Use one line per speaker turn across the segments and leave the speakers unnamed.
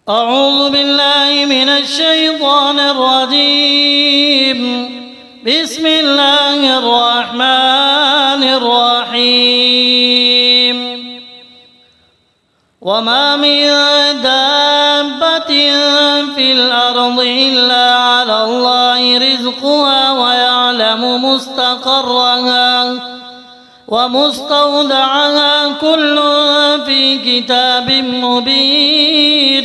أعوذ بالله من الشيطان الرجيم. بسم الله الرحمن الرحيم. وما من دابة في الأرض إلا على الله رزقها ويعلم مستقرها ومستودعها كل في كتاب مبين.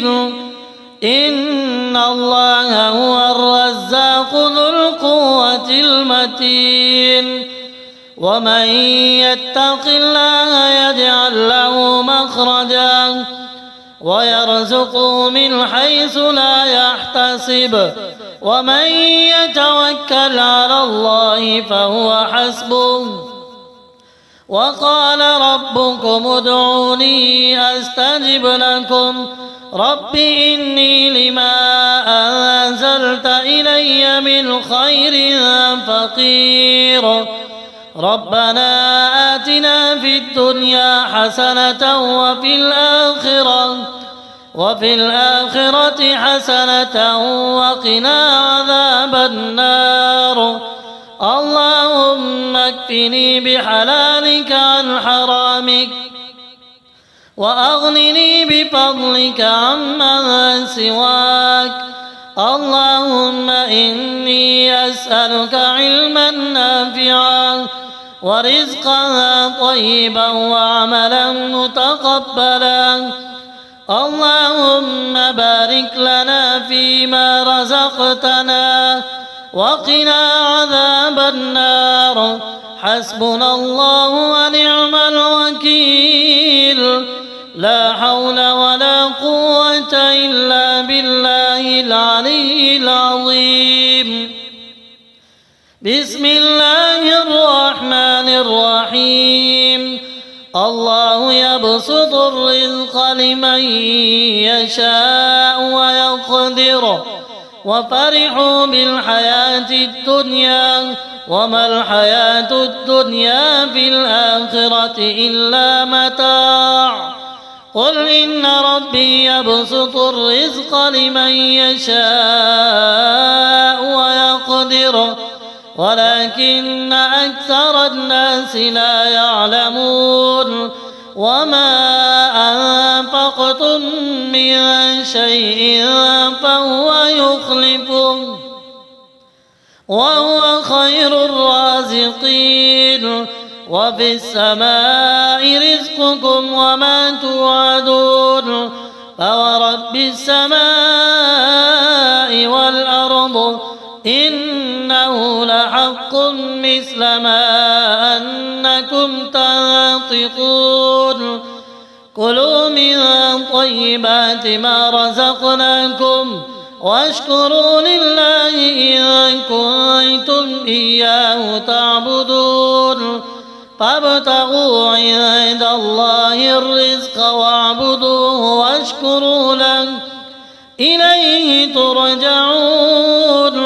إن الله هو الرزاق ذو القوة المتين. ومن يتق الله يجعل له مخرجا ويرزقه من حيث لا يحتسب. ومن يتوكل على الله فهو حسبه. وقال ربكم ادعوني أستجب لكم. رب إني لما أنزلت إلي من خير فقير. ربنا آتنا في الدنيا حسنة وفي الآخرة حسنة وقنا عذاب النار. اللهم اكفني بحلالك عن حرامك وأغنني بفضلك عمن سواك. اللهم إني أسألك علما نافعا ورزقا طيبا وعملا متقبلا. اللهم بارك لنا فيما رزقتنا وقنا عذاب النار. حسبنا الله ونعم الوكيل. لا حول ولا قوة إلا بالله العلي العظيم. بسم الله الرحمن الرحيم. الله يبسط الرزق لمن يشاء ويقدر. وفرحوا بالحياة الدنيا وما الحياة الدنيا في الآخرة إلا متاع. قل إن ربي يبسط الرزق لمن يشاء ويقدر ولكن أكثر الناس لا يعلمون. وما أنفقتم من شيء فهو يخلفه وهو خير الرازقين. وفي السماء رزقكم وما توعدون. فورب السماء والأرض إنه لحق مثل ما أنكم تنطقون. كلوا من طيبات ما رزقناكم واشكروا لله إن كنتم إياه تعبدون. فابتغوا عند الله الرزق واعبدوه واشكروا له إليه ترجعون.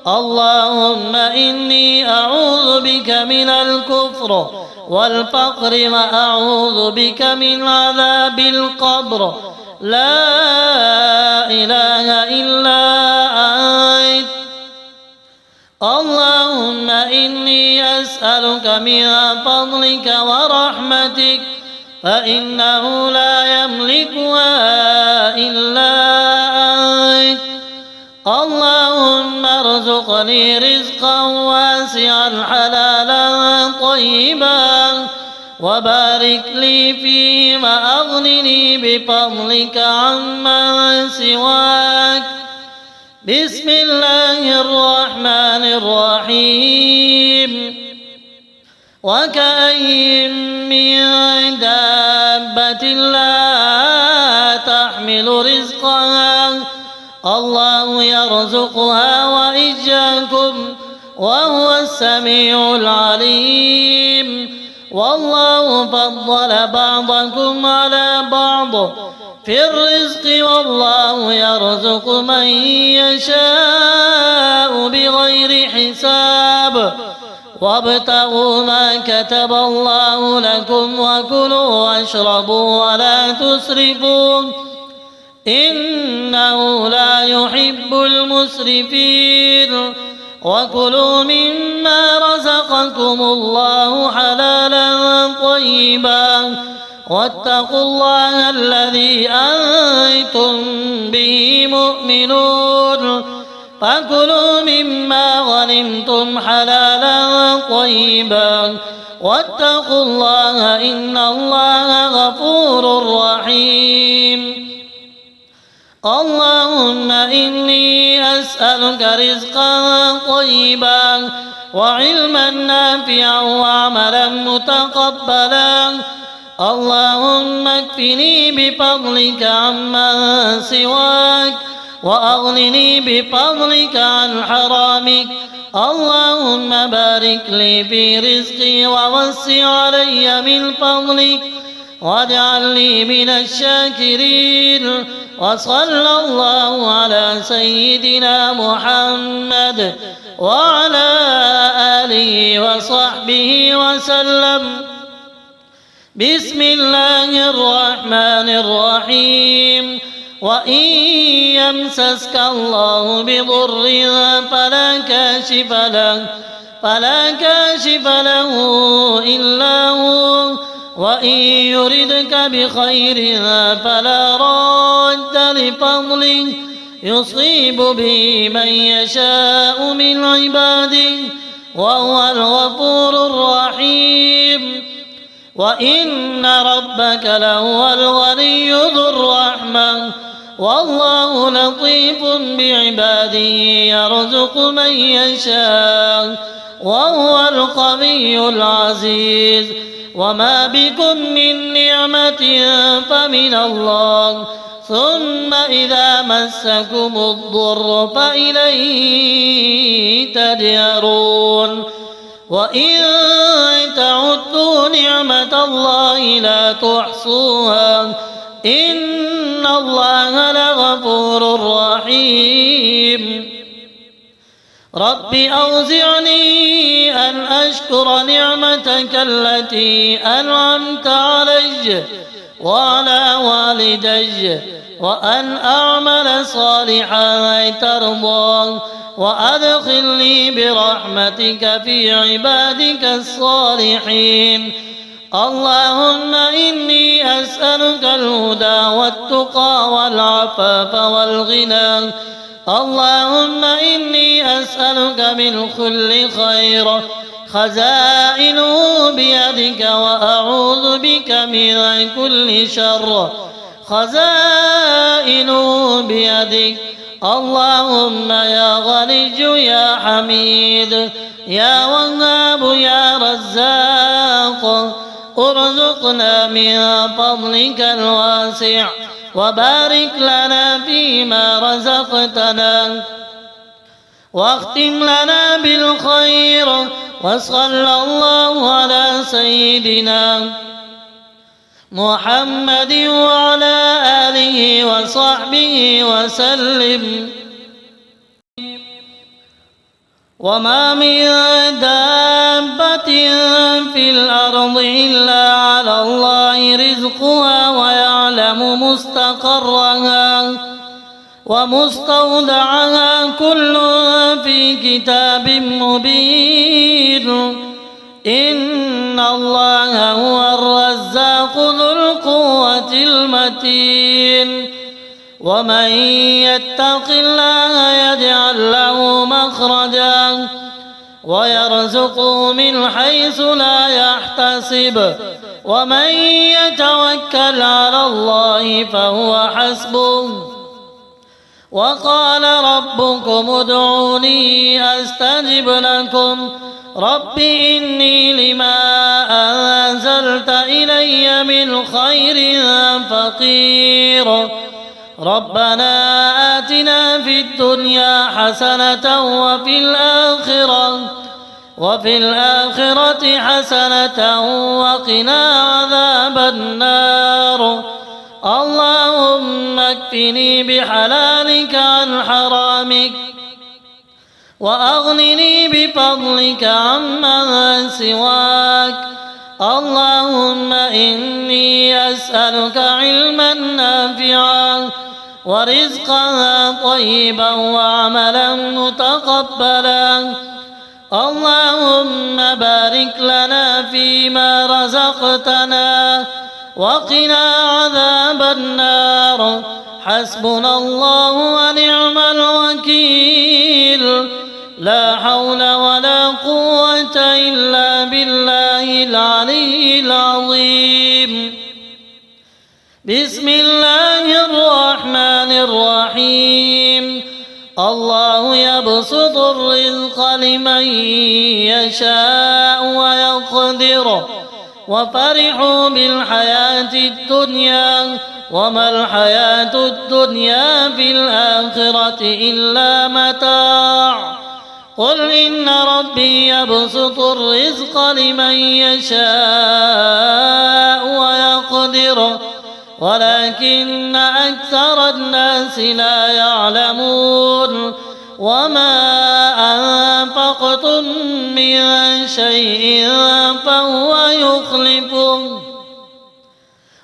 اللهم إني أعوذ بك من الكفر والفقر وأعوذ بك من عذاب القبر. لا إله إلا أنت. اللهم إني أسألك من فضلك ورحمتك فإنه لا يملكها إلا أنت. اللهم ارزقني رزقا واسعا حلالا طيبا وبارك لي فيه وأغنني بفضلك عمن سواك. بسم الله الرحمن الرحيم. وكأين من دابة لا تحمل رزقها الله يرزقها وإياكم وهو السميع العليم. والله فضل بعضكم على بعض في الرزق والله يرزق من يشاء بغير حساب. وابتغوا ما كتب الله لكم وكلوا واشربوا ولا تسرفوا إن إنه لا يحب المسرفين وكلوا مما رزقكم الله حلالا طيبا واتقوا الله الذي أنتم به مؤمنون فكلوا مما غنمتم حلالا طيبا واتقوا الله إن الله غفور رحيم اللهم إني أسألك رزقا طيبا وعلما نافعا وعملا متقبلا اللهم اكفني بفضلك عمن سواك وأغنني بفضلك عن حرامك اللهم بارك لي في رزقي ووسع علي من فضلك واجعل لي من الشاكرين وصلى الله على سيدنا محمد وعلى آله وصحبه وسلم بسم الله الرحمن الرحيم وإن يمسسك الله بضر فلا كاشف له إلا هو وإن يردك بخير فلا راد لفضله يصيب به من يشاء من عباده وهو الغفور الرحيم وإن ربك لهو الغني ذو الرحمة والله لطيف بعباده يرزق من يشاء وهو القوي العزيز وما بكم من نعمة فمن الله ثم إذا مسكم الضر فإليه تجأرون وإن تعدوا نعمة الله لا تحصوها إن الله لغفور رحيم رب أوزعني أن أشكر نعمتك التي أنعمت علي وعلى والدي وأن أعمل صالحا ترضى وأدخلني برحمتك في عبادك الصالحين اللهم إني أسألك الهدى والتقى والعفاف والغنى اللهم إني أسألك من كل خير خزائنه بيدك وأعوذ بك من كل شر خزائنه بيدك اللهم يا غني يا حميد يا وهاب يا رزاق ارزقنا من فضلك الواسع وبارك لنا فيما رزقتنا واختم لنا بالخير وصلى الله على سيدنا محمد وعلى آله وصحبه وسلم وما من دابة في الأرض إلا على الله رزقها ويعلم مستقرها ومستودعها كل في كتاب مبين إن الله هو الرزاق ذو القوة المتين ومن يتق الله يجعل له مخرجا ويرزقه من حيث لا يحتسب ومن يتوكل على الله فهو حسبه وقال ربكم ادعوني أستجب لكم رب إني لما أنزلت إلي من خير فقير ربنا آتنا في الدنيا حسنة وفي الآخرة حسنة وقنا عذاب النار اللهم اكفني بحلالك عن حرامك وأغنني بفضلك عمن سواك اللهم إني أسألك علما نافعا ورزقا طيبا وعملا متقبلا. اللهم بارك لنا فيما رزقتنا وقنا عذاب النار. حسبنا الله ونعم الوكيل. لا حول ولا قوة إلا بالله العلي العظيم. بسم الله الرحمن الرحيم. الله يبسط الرزق لمن يشاء ويقدر وفرحوا بالحياة الدنيا وما الحياة الدنيا في الآخرة إلا متاع. قل إن ربي يبسط الرزق لمن يشاء ويقدر ولكن أكثر الناس لا يعلمون. وما أنفقتم من شيء فهو يخلفه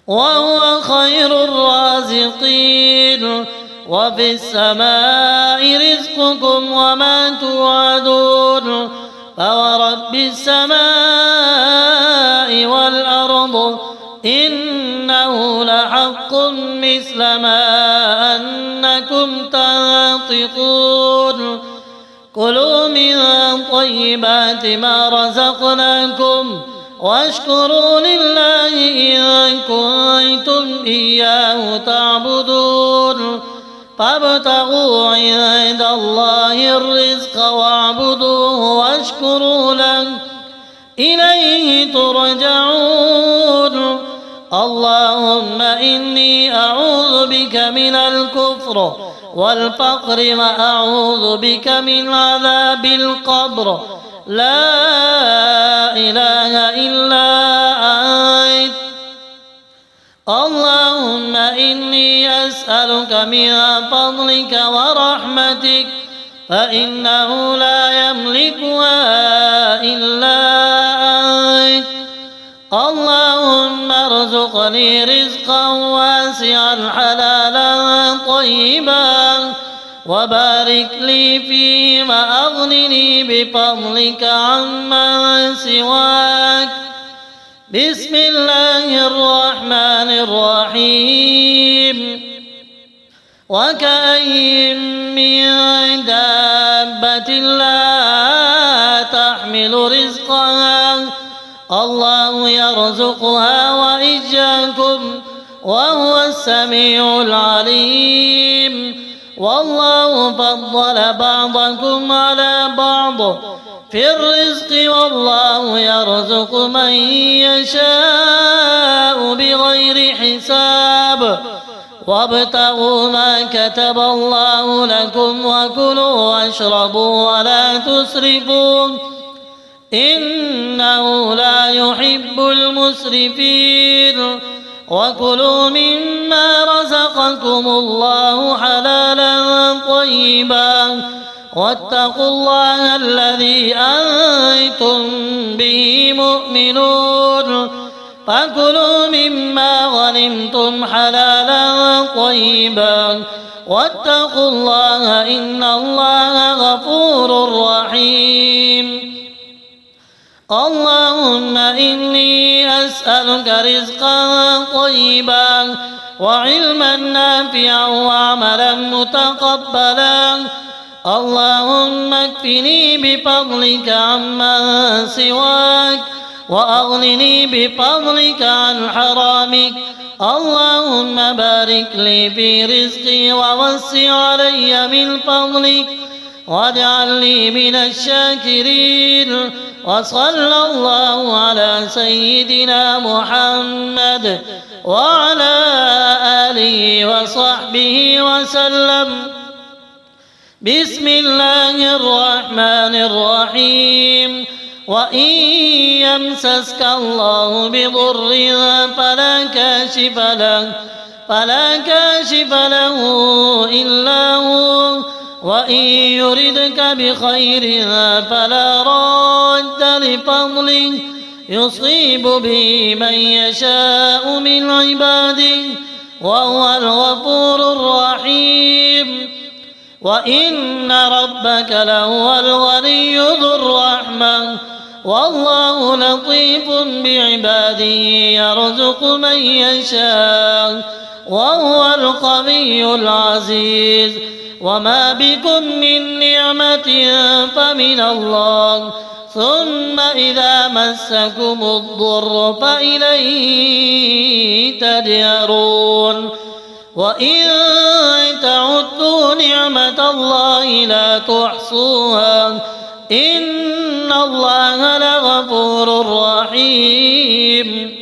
وهو خير الرازقين. وفي السماء رزقكم وما توعدون. فورب السماء والأرض إنه لحق مثل ما أنكم تنطقون. كلوا من طيبات ما رزقناكم واشكروا لله إن كنتم إياه تعبدون. فابتغوا عند الله الرزق واعبدوه واشكروا له إليه ترجعون. اللهم إني أعوذ بك من الكفر والفقر وأعوذ بك من عذاب القبر. لا إله إلا أنت. اللهم إني أسألك من فضلك ورحمتك فإنه لا يملكها إلا أنت. اللهم ارزقني رزقا واسعا حلالا طيبا وبارك لي فيه وأغنني بفضلك عمن سواك. بسم الله الرحمن الرحيم. وكأين من دابة لا تحمل رزقها الله يرزقها وإياكم وهو السميع العليم. والله فضل بعضكم على بعض في الرزق والله يرزق من يشاء بغير حساب. وابتغوا ما كتب الله لكم وكلوا واشربوا ولا تسرفوا إنه لا يحب المسرفين. وكلوا مما رزقكم الله حلالا طيبا واتقوا الله الذي أنتم به مؤمنون. فكلوا مما غنمتم حلالا طيبا واتقوا الله إن الله غفور رحيم. اللهم إني أسألك رزقا طيبا وعلما نافعا وعملا متقبلا. اللهم اكفني بفضلك عمن سواك وأغنني بفضلك عن حرامك. اللهم بارك لي في رزقي ووسع علي من فضلك واجعل لي من الشاكرين. وصلى الله على سيدنا محمد وعلى آله وصحبه وسلم. بسم الله الرحمن الرحيم. وإن يمسسك الله بضر فلا كاشف له إلا هو وإن يردك بخير فلا راد لفضله يصيب به من يشاء من عباده وهو الغفور الرحيم. وإن ربك لهو الغني ذو الرحمة والله لطيف بعباده يرزق من يشاء وهو القوي العزيز وما بكم من نعمة فمن الله ثم إذا مسكم الضر فإليه تجأرون وإن تعدوا نعمة الله لا تحصوها إن الله لغفور رحيم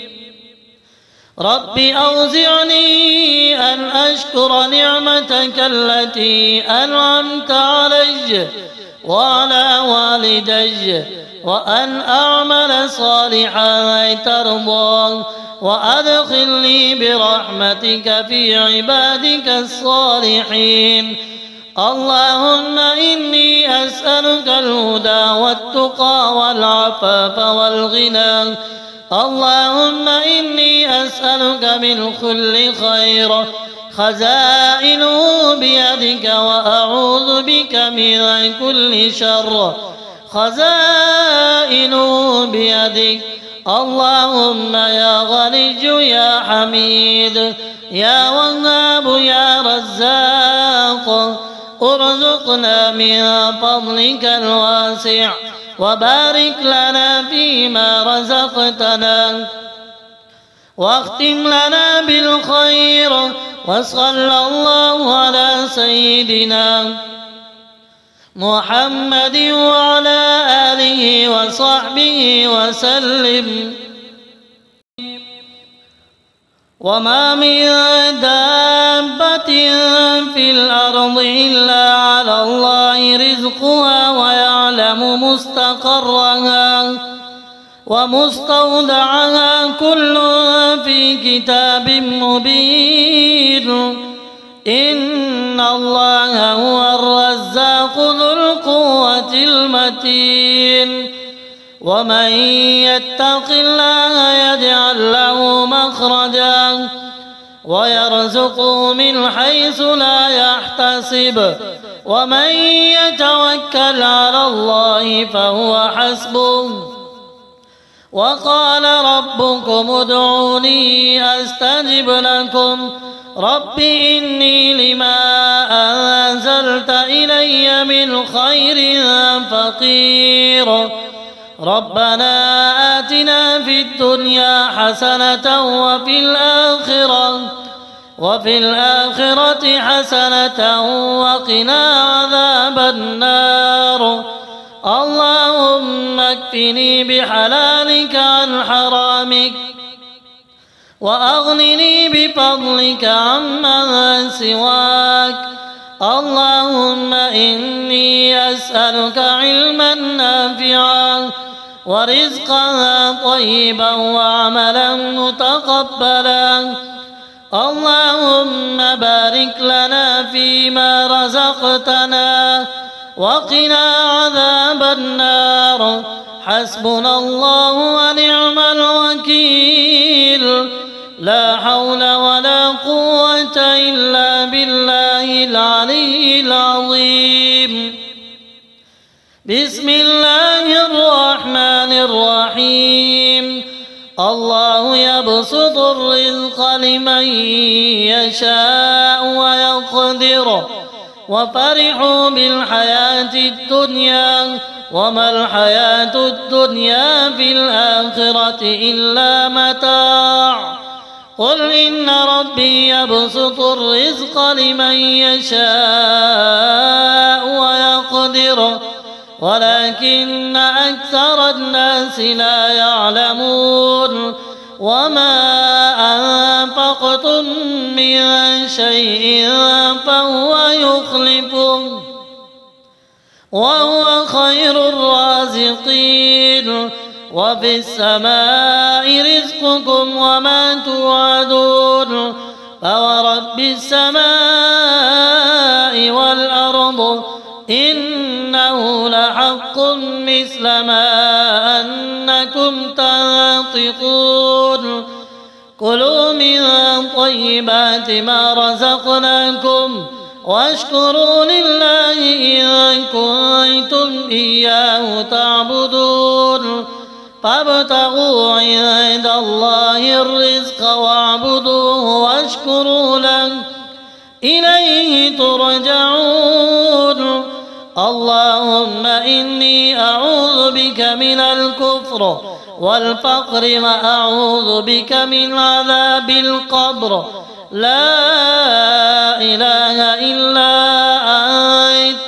رب أوزعني أن أشكر نعمتك التي أنعمت علي وعلى والدي وأن أعمل صالحا ترضاه وأدخلني برحمتك في عبادك الصالحين اللهم إني أسألك الهدى والتقى والعفاف والغنى اللهم إني أسألك من كل خير خزائنه بيدك وأعوذ بك من كل شر خزائنه بيدك اللهم يا غني يا حميد يا وهاب يا رزاق ارزقنا من فضلك الواسع وبارك لنا فيما رزقتنا واختم لنا بالخير وصلى الله على سيدنا محمد وعلى آله وصحبه وسلم وما من دابة في الأرض إلا على الله رزقها ويعلم مستقرها ومستودعها كل في كتاب مبين إن الله هو الرزاق ذو القوة المتين ومن يتق الله يجعل له مخرجا ويرزقه من حيث لا يحتسب ومن يتوكل على الله فهو حسبه وقال ربكم ادعوني أستجب لكم رب إني لما أنزلت إلي من خير فقير ربنا آتنا في الدنيا حسنة وفي الآخرة حسنة وقنا عذاب النار اللهم اكفني بحلالك عن حرامك وأغنني بفضلك عمن سواك اللهم إني أسألك علما نافعا ورزقا طيبا وعملا متقبلا اللهم بارك لنا فيما رزقتنا وقنا عذاب النار حسبنا الله ونعم الوكيل لا حول ولا قوة إلا بالله العلي العظيم بسم الله الرحمن الرحيم الله يبسط الرزق لمن يشاء ويقدر وفرحوا بالحياة الدنيا وما الحياة الدنيا في الآخرة إلا متاع قل إن ربي يبسط الرزق لمن يشاء ويقدر ولكن أكثر الناس لا يعلمون وما أنفقتم من شيء فهو يخلفه وهو خير الرازقين وفي السماء رزقكم وما توعدون فورب السماء والأرض إنه لحق مثل ما أنكم تنطقون كلوا من طيبات ما رزقناكم واشكروا لله إن كنتم إياه تعبدون فابتغوا عند الله الرزق واعبدوه واشكروا له إليه ترجعون اللهم إني أعوذ بك من الكفر والفقر وأعوذ بك من عذاب القبر لا إله إلا أنت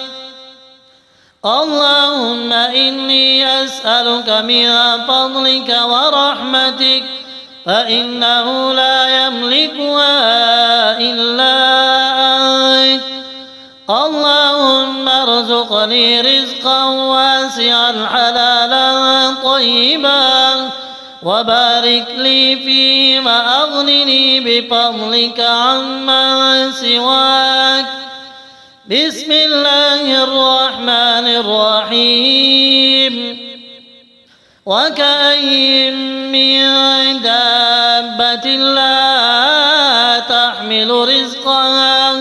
اللهم إني أسألك من فضلك ورحمتك فإنه لا يملكها إلا أنت اللهم ارزقني رزقا واسعا حلالا طيبا وبارك لي فيه وأغنني بفضلك عمن سواك بسم الله الرحمن الرحيم وكأين من دابة لا تحمل رزقها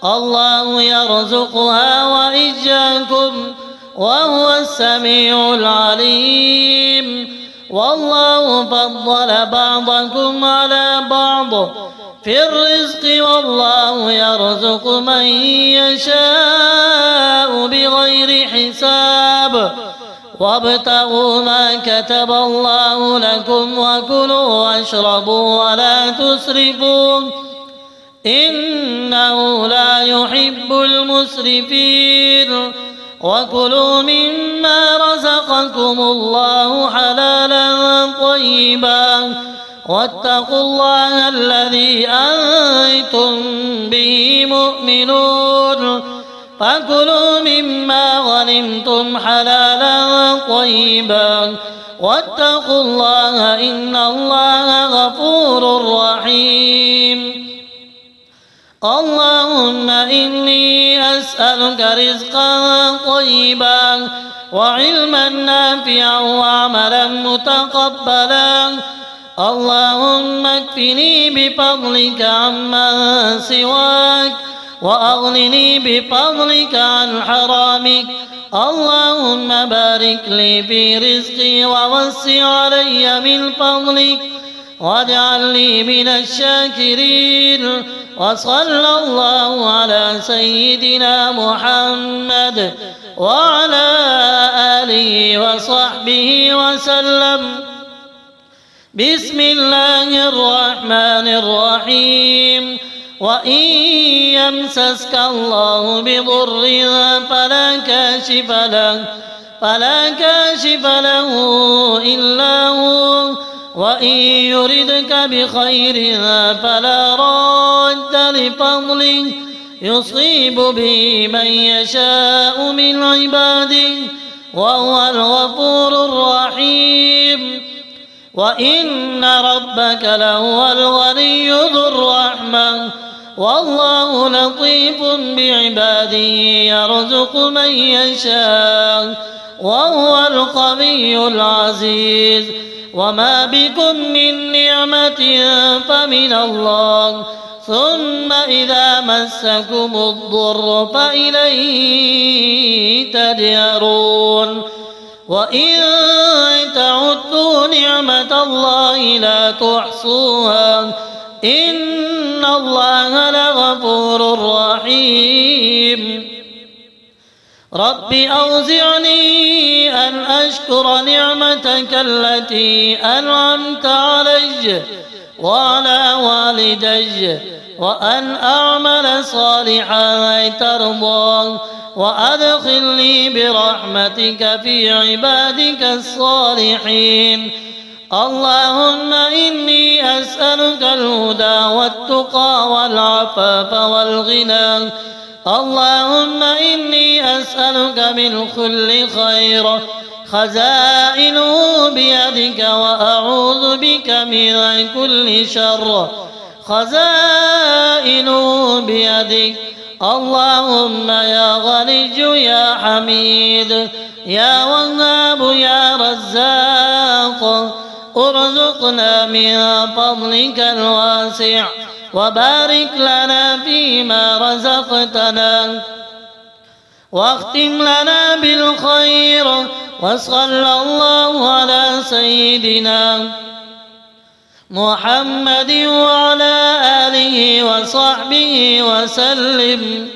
الله يرزقها وإياكم وهو السميع العليم والله فضل بعضكم على بعض في الرزق والله يرزق من يشاء بغير حساب وابتغوا ما كتب الله لكم وكلوا واشربوا ولا تسرفوا إنه لا يحب المسرفين وكلوا مما رزقكم الله حلالا طيبا واتقوا الله الذي أنتم به مؤمنون فكلوا مما غنمتم حلالا طيبا واتقوا الله إن الله غفور رحيم اللهم إني أسألك رزقا طيبا وعلما نافعا وعملا متقبلا اللهم اكفني بفضلك عمن سواك وأغنني بفضلك عن حرامك اللهم بارك لي في رزقي ووسع علي من فضلك واجعل لي من الشاكرين وصلى الله على سيدنا محمد وعلى آله وصحبه وسلم بسم الله الرحمن الرحيم وإن يمسسك الله بضر فلا كاشف له إلا هو وإن يردك بخير فلا راد لفضله يصيب به من يشاء من عباده وهو الغفور الرحيم وإن ربك لهو الغني ذو الرحمة والله لطيف بعباده يرزق من يشاء وهو القوي العزيز وما بكم من نعمة فمن الله ثم إذا مسكم الضر فإليه تجأرون وإن تعدوا نعمة الله لا تحصوها إن الله لغفور رحيم رب أوزعني أن أشكر نعمتك التي أنعمت علي وعلى والدي وأن أعمل صالحا ترضاه وأدخلني برحمتك في عبادك الصالحين اللهم إني أسألك الهدى والتقى والعفاف والغنى اللهم إني أسألك من كل خير خزائنه بيدك وأعوذ بك من كل شر خزائنه بيدك اللهم يا غني يا حميد يا وهاب يا رزاق ارزقنا من فضلك الواسع وبارك لنا فيما رزقتنا واختم لنا بالخير. وصلى الله على سيدنا محمد وعلى آله وصحبه وسلم.